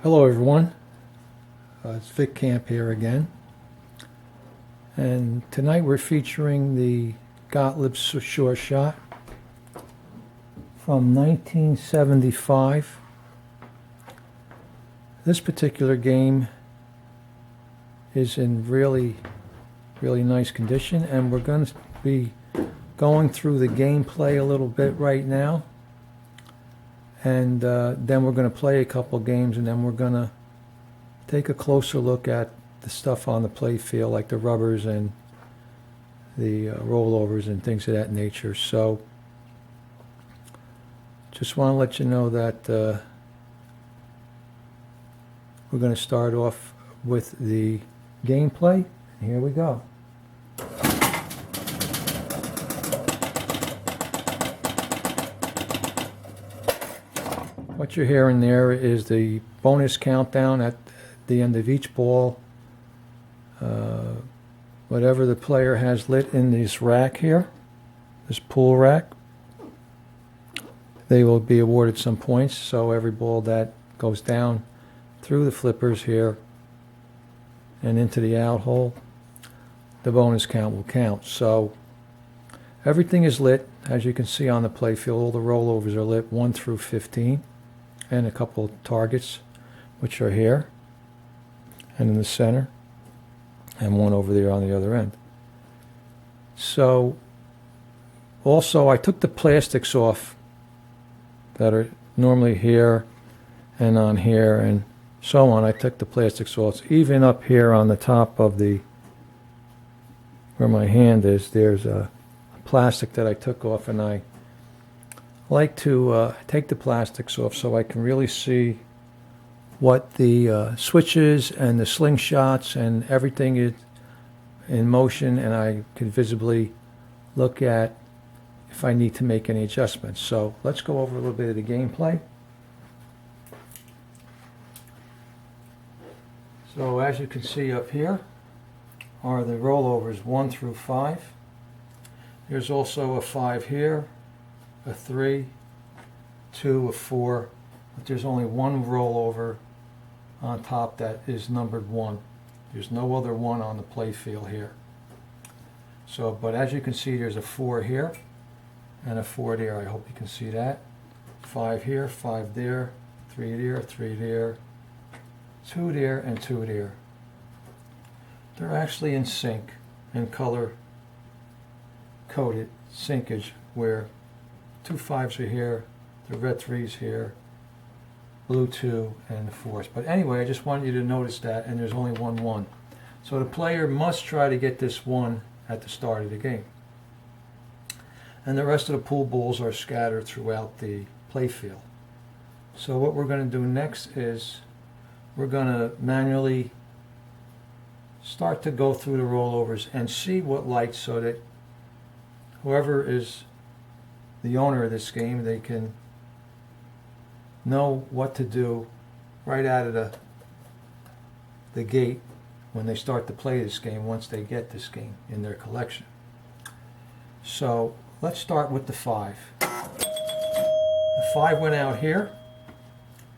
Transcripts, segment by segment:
Hello everyone, it's Vic Camp here again, and tonight we're featuring the Gottlieb Sure Shot from 1975. This particular game is in really nice condition, and we're going to be going through the gameplay a little bit right now. And then we're going to play a couple games, and then we're going to take a closer look at the stuff on the playfield, like the rubbers and the rollovers and things of that nature. So just want to let you know that we're going to start off with the gameplay. And here we go. What you're hearing there is the bonus countdown at the end of each ball. Whatever the player has lit in this rack here, this pool rack, they will be awarded some points. So every ball that goes down through the flippers here and into the out hole, the bonus count will count. So everything is lit, as you can see on the playfield. All the rollovers are lit 1 through 15. And a couple of targets, which are here and in the center, and one over there on the other end. So also I took the plastics off that are normally here and on here and so on. I took the plastics off. Even up here on the top of the, where my hand is, there's a plastic that I took off, and I like to take the plastics off so I can really see what the switches and the slingshots and everything is in motion, and I can visibly look at if I need to make any adjustments. So let's go over a little bit of the gameplay. So as you can see up here are the rollovers 1 through 5. There's also a 5 here, a 3, 2, a 4, but there's only one rollover on top that is numbered 1. There's no other 1 on the playfield here. So, but as you can see, there's a 4 here and a 4 there. I hope you can see that. 5 here, 5 there, 3 there, 3 there, 2 there, and 2 there. They're actually in sync and color coded syncage, where 2 5s are here, the red 3's here, blue 2, and the 4s. But anyway, I just wanted you to notice that, and there's only 1 1. So the player must try to get this 1 at the start of the game. And the rest of the pool balls are scattered throughout the playfield. So what we're going to do next is we're going to manually start to go through the rollovers and see what lights, so that whoever is the owner of this game, they can know what to do right out of the gate when they start to play this game, once they get this game in their collection. So let's start with the 5. The 5 went out here,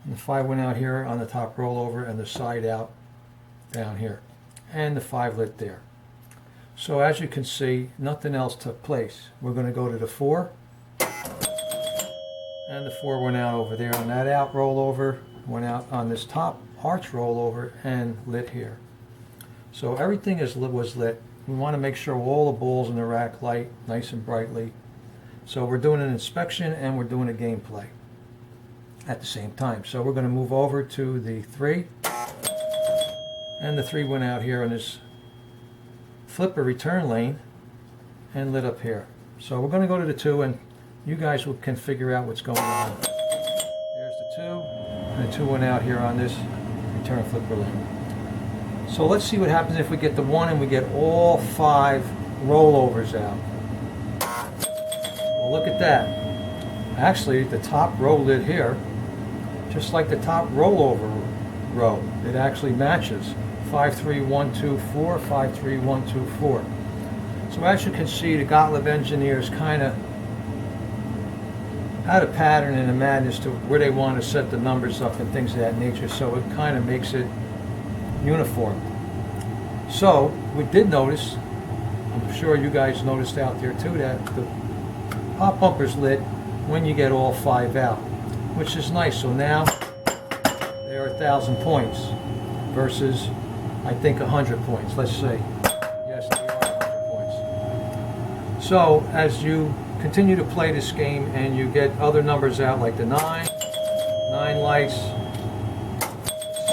and the 5 went out here on the top rollover, and the side out down here, and the 5 lit there. So as you can see, nothing else took place. We're going to go to the 4. And the 4 went out over there on that out rollover, went out on this top arch rollover, and lit here. So everything was lit. We want to make sure all the balls in the rack light nice and brightly. So we're doing an inspection and we're doing a gameplay at the same time. So we're going to move over to the 3. And the 3 went out here on this flipper return lane and lit up here. So we're going to go to the 2, and you guys can figure out what's going on. There's the 2, and the 2 went out here on this return flipper lane. So let's see what happens if we get the 1 and we get all 5 rollovers out. Well, look at that. Actually, the top row lit here, just like the top rollover row. It actually matches. 5 3 1 2 4, 5 3 1 2 4. So as you can see, the Gottlieb engineers kind of add a pattern and a madness to where they want to set the numbers up and things of that nature, so it kind of makes it uniform. So we did notice, I'm sure you guys noticed out there too, that the pop bumper's lit when you get all 5 out, which is nice. So now they are 1,000 points versus, I think, 100 points. Let's say, yes, they are 100 points. So as you continue to play this game and you get other numbers out, like the 9 lights,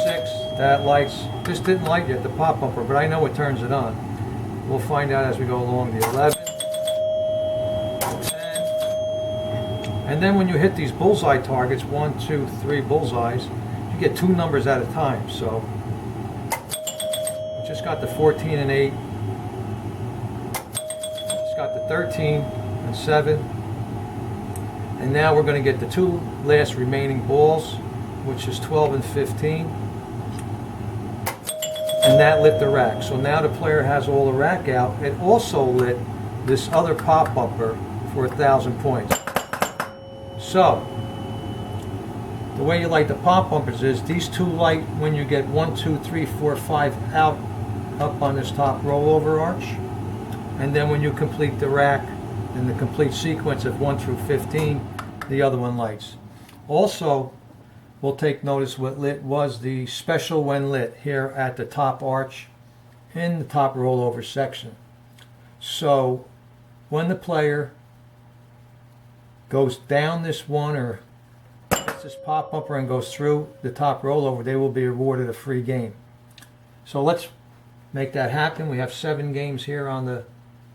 6, that lights. This didn't light yet, the pop bumper, but I know it turns it on. We'll find out as we go along. The 11, the 10, and then when you hit these bullseye targets, 1, 2, 3 bullseyes, you get 2 numbers at a time. So we just got the 14 and 8, just got the 13 and 7, and now we're going to get the 2 last remaining balls, which is 12 and 15, and that lit the rack. So now the player has all the rack out. It also lit this other pop bumper for 1,000 points. So the way you light the pop bumpers is these 2 light when you get 1, 2, 3, 4, 5 out up on this top rollover arch, and then when you complete the rack in the complete sequence of 1 through 15, the other one lights. Also, we'll take notice what lit was the special when lit here at the top arch in the top rollover section. So when the player goes down this one or hits this pop bumper and goes through the top rollover, they will be awarded a free game. So let's make that happen. We have 7 games here on the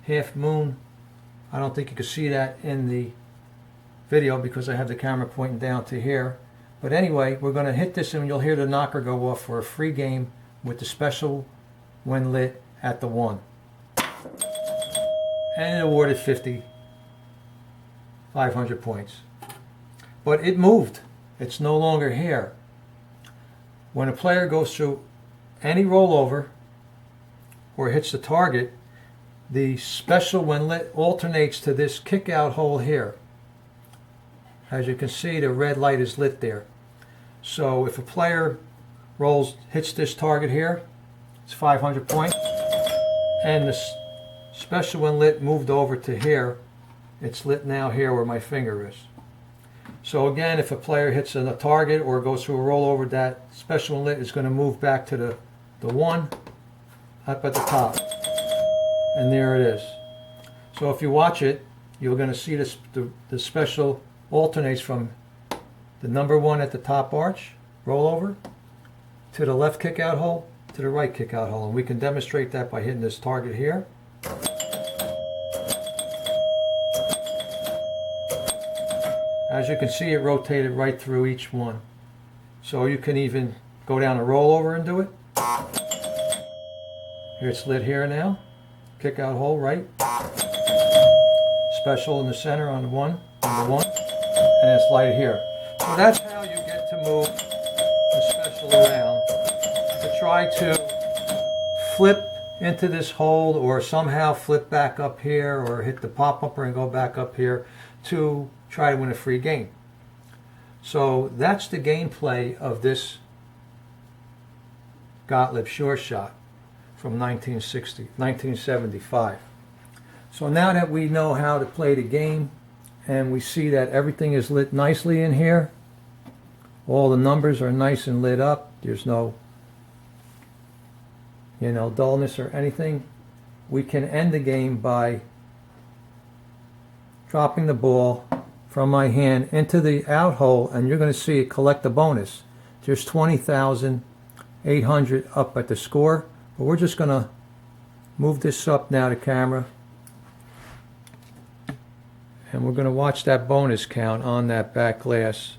half moon. I don't think you can see that in the video because I have the camera pointing down to here. But anyway, we're going to hit this and you'll hear the knocker go off for a free game with the special when lit at the 1. And it awarded 500 points. But it moved. It's no longer here. When a player goes through any rollover or hits the target, the special when lit alternates to this kick out hole here. As you can see, the red light is lit there. So if a player hits this target here, it's 500 points. And the special when lit moved over to here. It's lit now here where my finger is. So again, if a player hits a target or goes through a rollover, that special when lit is going to move back to the 1 up at the top. And there it is. So if you watch it, you're going to see this, the special alternates from the number 1 at the top arch, rollover, to the left kick out hole, to the right kick out hole. And we can demonstrate that by hitting this target here. As you can see, it rotated right through each one. So you can even go down a rollover and do it. Here it's lit here now. Kick out hole, right? Special in the center on the 1, number 1, and it's lighted here. So that's how you get to move the special around to try to flip into this hold or somehow flip back up here or hit the pop bumper and go back up here to try to win a free game. So that's the gameplay of this Gottlieb short shot from 1975. So now that we know how to play the game and we see that everything is lit nicely in here, all the numbers are nice and lit up, there's no dullness or anything, we can end the game by dropping the ball from my hand into the out hole, and you're going to see it collect the bonus. There's 20,800 up at the score. But we're just going to move this up now to camera. And we're going to watch that bonus count on that back glass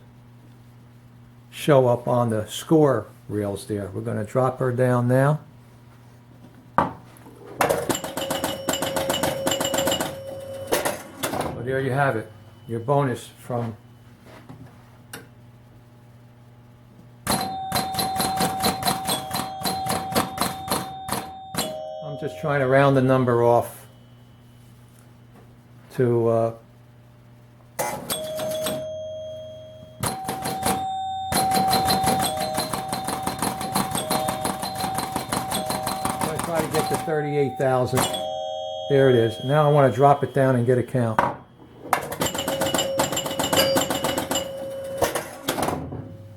show up on the score reels there. We're going to drop her down now. So there you have it. Your bonus from just trying to round the number off to to 38,000. There it is. Now I want to drop it down and get a count.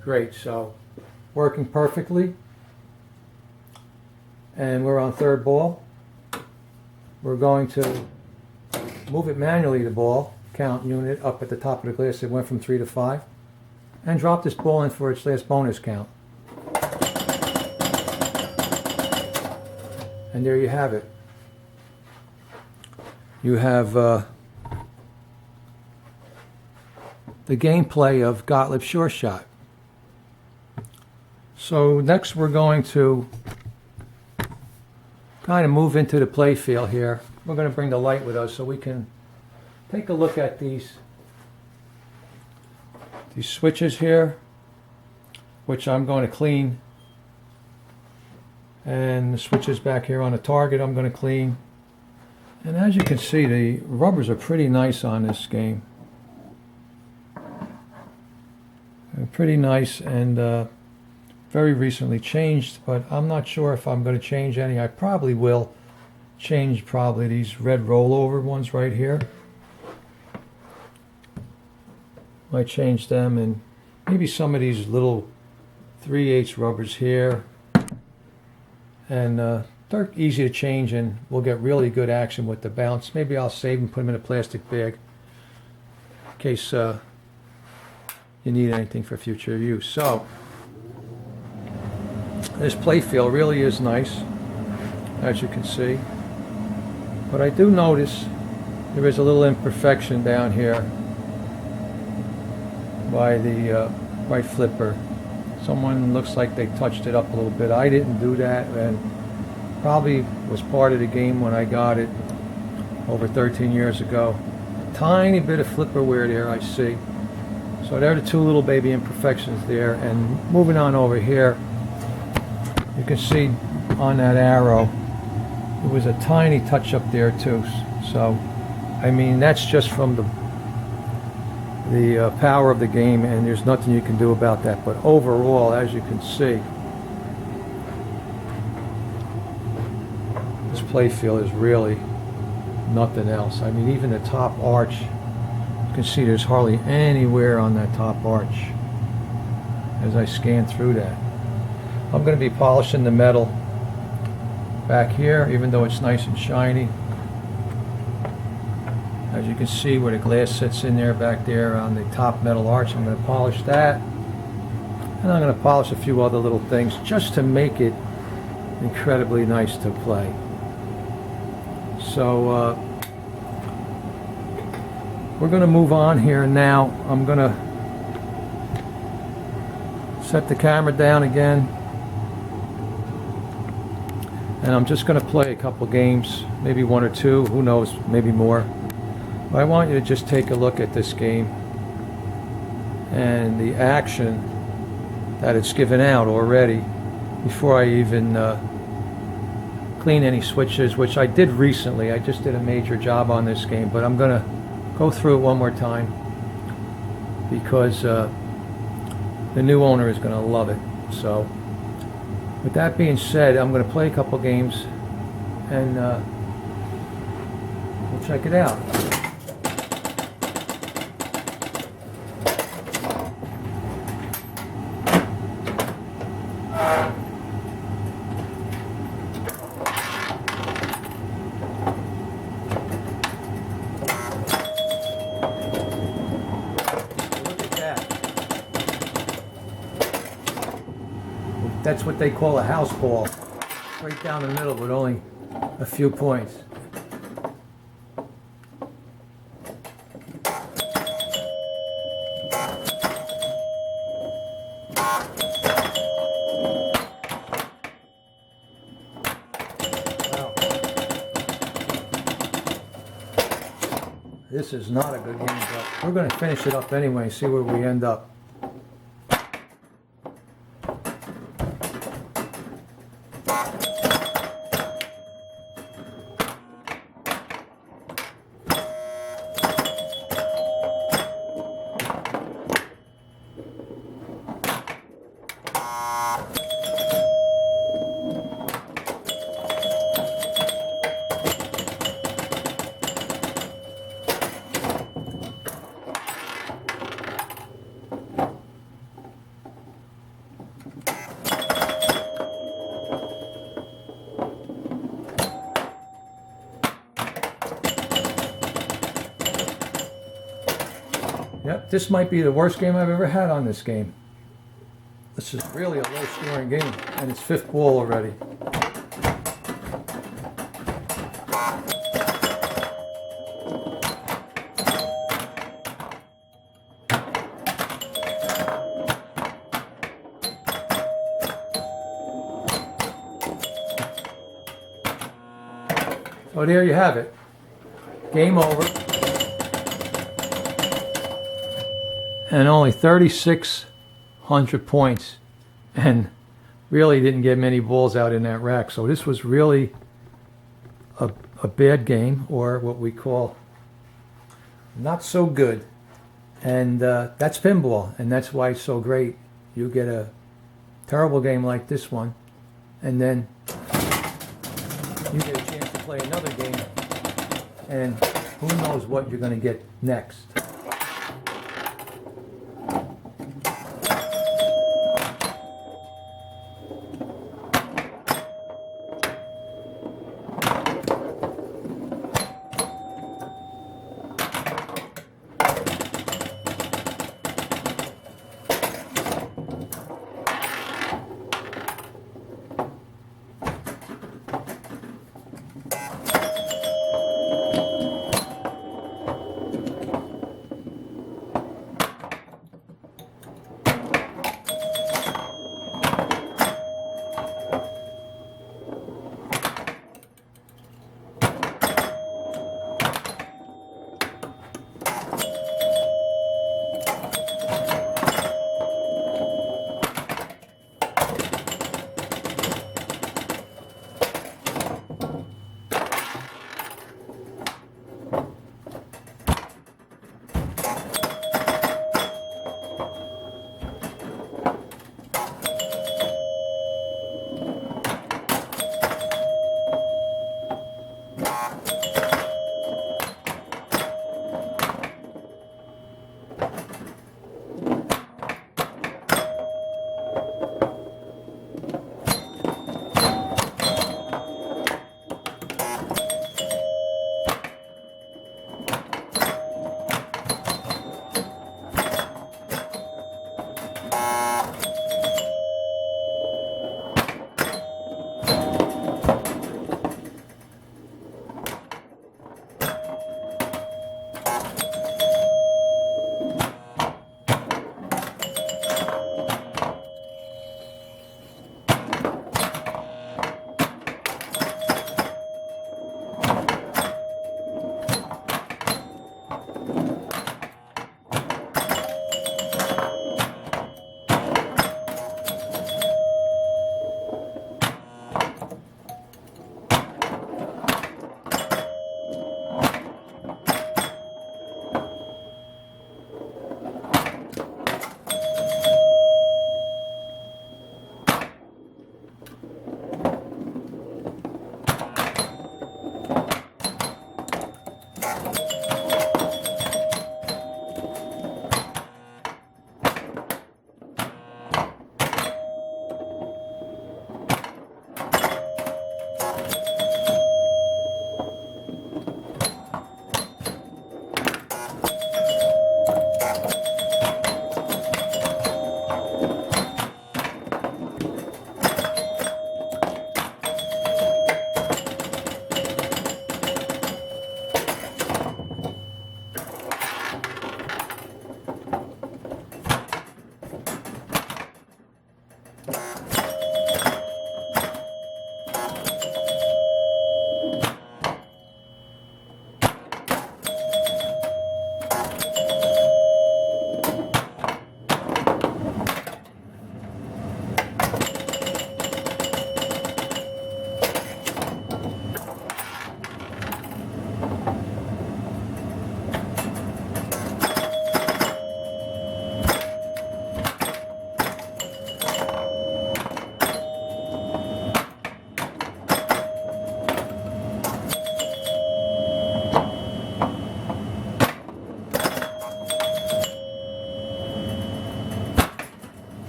Great, so working perfectly. And we're on third ball. We're going to move it manually, the ball, count unit up at the top of the glass. It went from 3 to 5. And drop this ball in for its last bonus count. And there you have it. You have the gameplay of Gottlieb's Sure Shot. So next we're going to kind of move into the play field here. We're going to bring the light with us so we can take a look at these switches here, which I'm going to clean. And the switches back here on the target I'm going to clean. And as you can see, the rubbers are pretty nice on this game. They're pretty nice and very recently changed, but I'm not sure if I'm going to change any. I probably will change these red rollover ones right here. Might change them, and maybe some of these little 3/8 rubbers here. And they're easy to change, and we'll get really good action with the bounce. Maybe I'll save and put them in a plastic bag in case you need anything for future use. So this playfield really is nice, as you can see. But I do notice there is a little imperfection down here by the right flipper. Someone looks like they touched it up a little bit. I didn't do that, and probably was part of the game when I got it over 13 years ago. Tiny bit of flipper wear there, I see. So there are the two little baby imperfections there. And moving on over here, you can see on that arrow, there was a tiny touch up there too. So, I mean, that's just from the power of the game, and there's nothing you can do about that. But overall, as you can see, this playfield is really nothing else. I mean, even the top arch, you can see there's hardly any wear on that top arch as I scan through that. I'm going to be polishing the metal back here, even though it's nice and shiny. As you can see where the glass sits in there, back there on the top metal arch, I'm going to polish that. And I'm going to polish a few other little things just to make it incredibly nice to play. So we're going to move on here now. I'm going to set the camera down again. And I'm just going to play a couple games, maybe one or two, who knows, maybe more. I want you to just take a look at this game and the action that it's given out already before I even clean any switches, which I did recently. I just did a major job on this game, but I'm going to go through it one more time because the new owner is going to love it. So with that being said, I'm going to play a couple games and we'll check it out. That's what they call a house ball. Right down the middle with only a few points. Wow. This is not a good game, but we're going to finish it up anyway and see where we end up. this might be the worst game I've ever had on this game. This is really a low scoring game, and it's fifth ball already. So there you have it. Game over. And only 3,600 points. And really didn't get many balls out in that rack. So this was really a bad game, or what we call not so good. And that's pinball. And that's why it's so great. You get a terrible game like this one, and then you get a chance to play another game, and who knows what you're going to get next.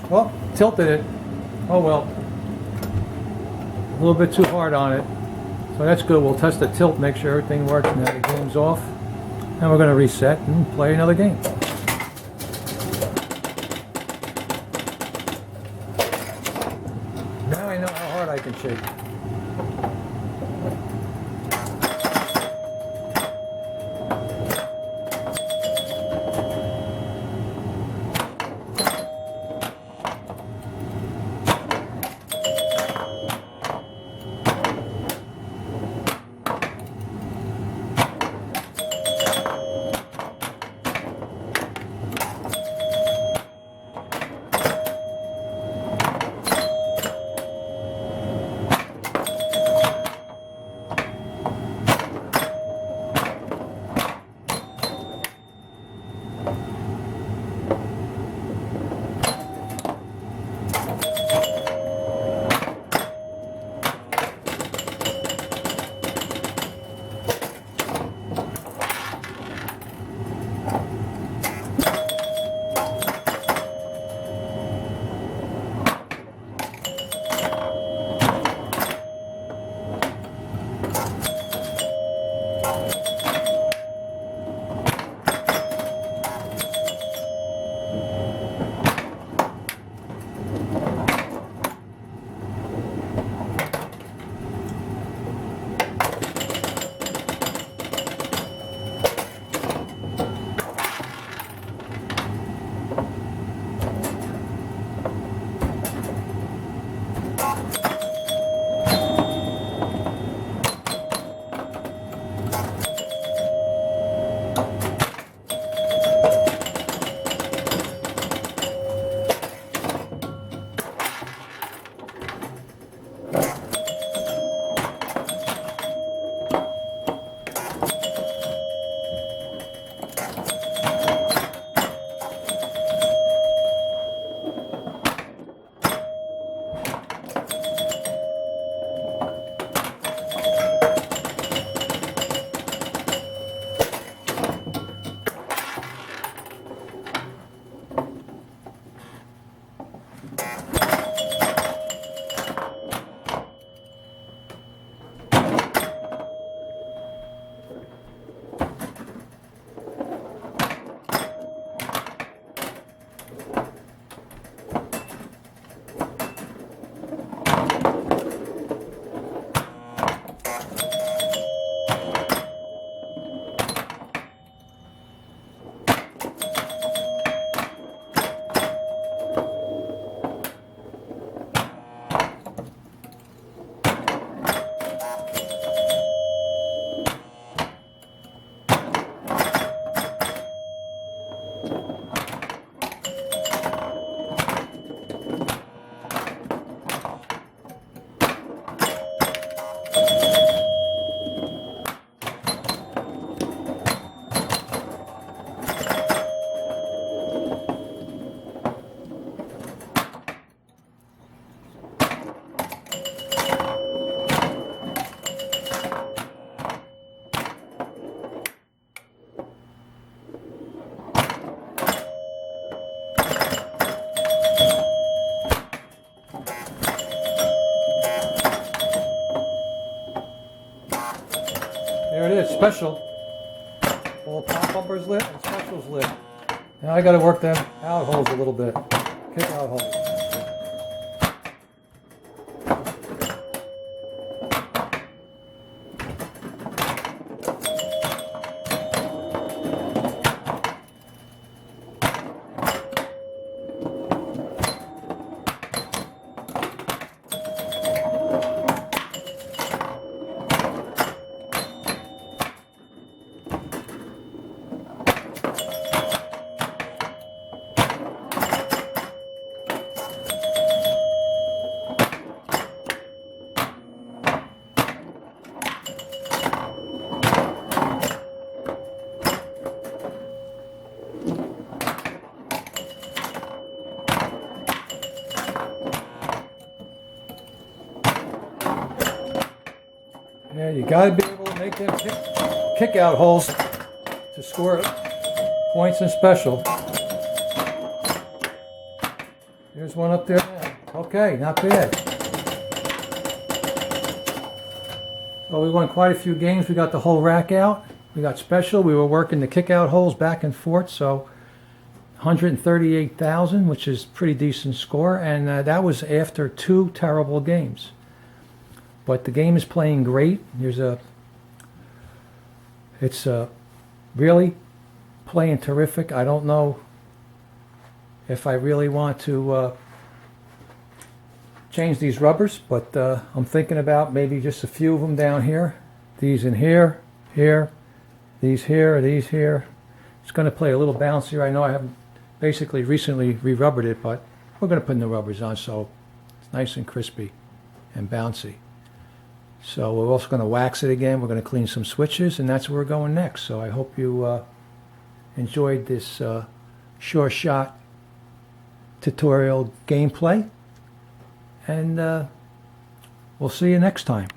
Well, tilted it. Oh well. A little bit too hard on it. So that's good. We'll test the tilt, make sure everything works, and then the game's off. And we're going to reset and play another game. shape. There it is, special. All top bumpers lit and specials lit. Now I got to work them out holes a little bit. Kick out holes. Yeah, you got to be able to make them kick out holes to score points in special. Here's one up there now. Okay, not bad. So we won quite a few games. We got the whole rack out. We got special. We were working the kick out holes back and forth. So 138,000, which is pretty decent score. And that was after 2 terrible games. But the game is playing great. It's really playing terrific. I don't know if I really want to change these rubbers, but I'm thinking about maybe just a few of them down here. These in here, here, these here, these here. It's going to play a little bouncier. I know I haven't basically recently re-rubbered it, but we're going to put new rubbers on so it's nice and crispy and bouncy. So we're also going to wax it again. We're going to clean some switches, and that's where we're going next. So I hope you enjoyed this Sure Shot tutorial gameplay, and we'll see you next time.